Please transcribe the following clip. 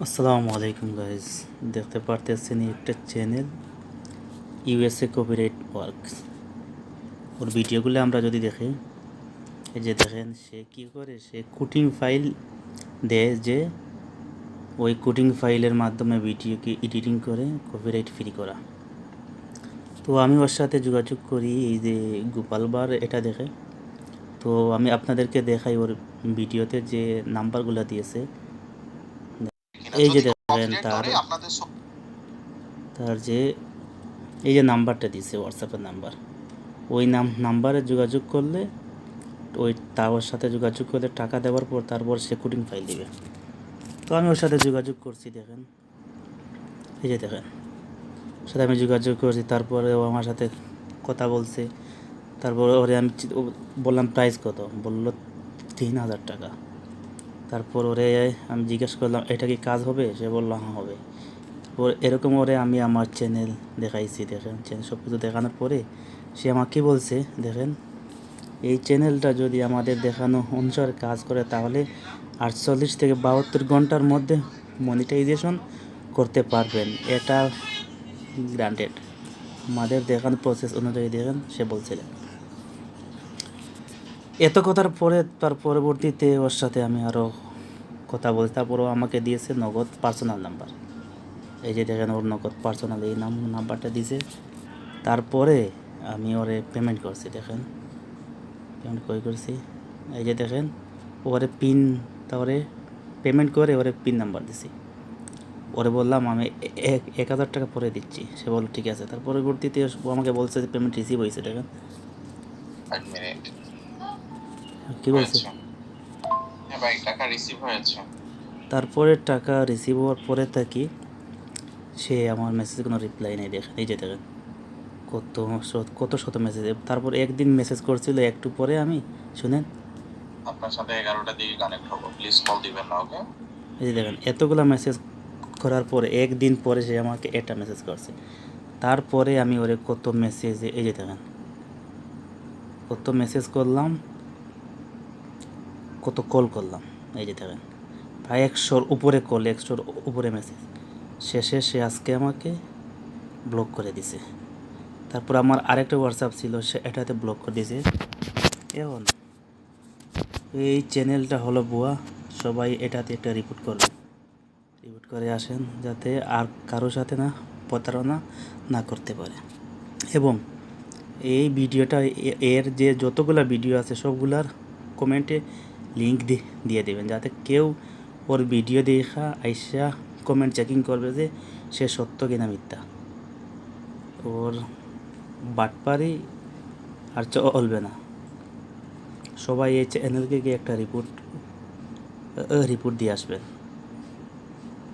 আসসালামু আলাইকুম গাইজ, দেখতে পারতেছেন একটা চ্যানেল ইউএসএ কপিরাইট ওয়ার্কস। ওর ভিডিওগুলো আমরা যদি দেখি, এই যে দেখেন সে কী করে, সে কুটিং ফাইল দেয়, যে ওই কুটিং ফাইলের মাধ্যমে ভিডিওকে এডিটিং করে কপিরাইট ফ্রি করা। তো আমি ওর সাথে যোগাযোগ করি, এই যে গোপালবার এটা দেখে। তো আমি আপনাদেরকে দেখাই ওর ভিডিওতে যে নাম্বারগুলো দিয়েছে। এই যে দেখেন তার তার যে এই যে নাম্বারটা দিয়েছে, হোয়াটসঅ্যাপের নাম্বার। ওই নাম্বারে যোগাযোগ করলে, ওই ওর সাথে যোগাযোগ করলে টাকা দেওয়ার পর তারপর সে কুটিং ফাইল দিবে। তো আমি ওর সাথে যোগাযোগ করছি, দেখেন এই যে দেখেন ওর সাথে আমি যোগাযোগ করছি। তারপরে ও আমার সাথে কথা বলছে। তারপরে ওরে আমি বললাম প্রাইস কত, বললো 3000 টাকা। তারপর ওরে আমি জিজ্ঞেস করলাম এটা কি কাজ হবে, সে বললো হ্যাঁ হবে। তারপর এরকম ওরে আমি আমার চ্যানেল দেখাইছি, দেখেন চ্যানেল সব কিছু দেখানোর পরে সে আমাকে বলছে, দেখেন এই চ্যানেলটা যদি আমাদের দেখানো অনুসারে কাজ করে তাহলে 48 থেকে 72 ঘন্টার মধ্যে মনিটাইজেশন করতে পারবেন, এটা গ্রান্টেড। আমাদের দেখানো প্রসেস অনুযায়ী দেখেন সে বলছিলেন। এত কথার পরে তার পরবর্তীতে ওর সাথে আমি আরও কথা বলছি। তারপরেও আমাকে দিয়েছে নগদ পার্সোনাল নাম্বার। এই যে দেখেন ওর নগদ পার্সোনাল এই নাম্বারটা দিয়েছে। তারপরে আমি ওরে পেমেন্ট করছি, দেখেন পেমেন্ট করছি। এই যে দেখেন ওরে পিন, তারপরে পেমেন্ট করে ওরে পিন নাম্বার দিছি। ওরে বললাম আমি 1000 টাকা পরে দিচ্ছি, সে বলল ঠিক আছে। তার পরবর্তীতে ও আমাকে বলছে যে পেমেন্ট রিসিভ হয়েছে, দেখেন কি বলছে। তারপরে টাকা রিসিভ হওয়ার পরে থাকি সে আমার মেসেজ কোনো রিপ্লাই নেই, দেখেন এই যে দেখেন কত শত মেসেজ। তারপর একদিন মেসেজ করছিল একটু পরে, আমি শুনেন আপনার সাথে 11টার দিকে কানেক্ট হবো, প্লিজ কল দিবেন না, ওকে। এই যে দেখেন এতগুলো মেসেজ করার পরে একদিন পরে সে আমাকে একটা মেসেজ করছে। তারপরে আমি ওরে কত মেসেজ, এই যে দেখেন কত মেসেজ করলাম, কত কল করলাম, এই যে দেখেন প্রায় 100-র উপরে কল, 100-র উপরে মেসেজ। শেষে সে আজকে আমাকে ব্লক করে দিছে। তারপর আমার আরেকটা হোয়াটসঅ্যাপ ছিল, সে এটাতে ব্লক করে দিয়েছে। এখন এই চ্যানেলটা হলো ভুয়া, সবাই এটাতে একটা রিপোর্ট করবে, রিপোর্ট করে আসেন যাতে আর কারোর সাথে না প্রতারণা না করতে পারে। এবং এই ভিডিওটা এর যে যতগুলা ভিডিও আছে সবগুলার কমেন্টে লিঙ্ক দিয়ে দেবেন, যাতে কেউ ওর ভিডিও দেখা আইসা কমেন্ট চেকিং করবে যে সে সত্য কিনা মিথ্যা। ওর বাটপারি আর চলবে না। সবাই এই চ্যানেলকে গিয়ে একটা রিপোর্ট দিয়ে আসবেন।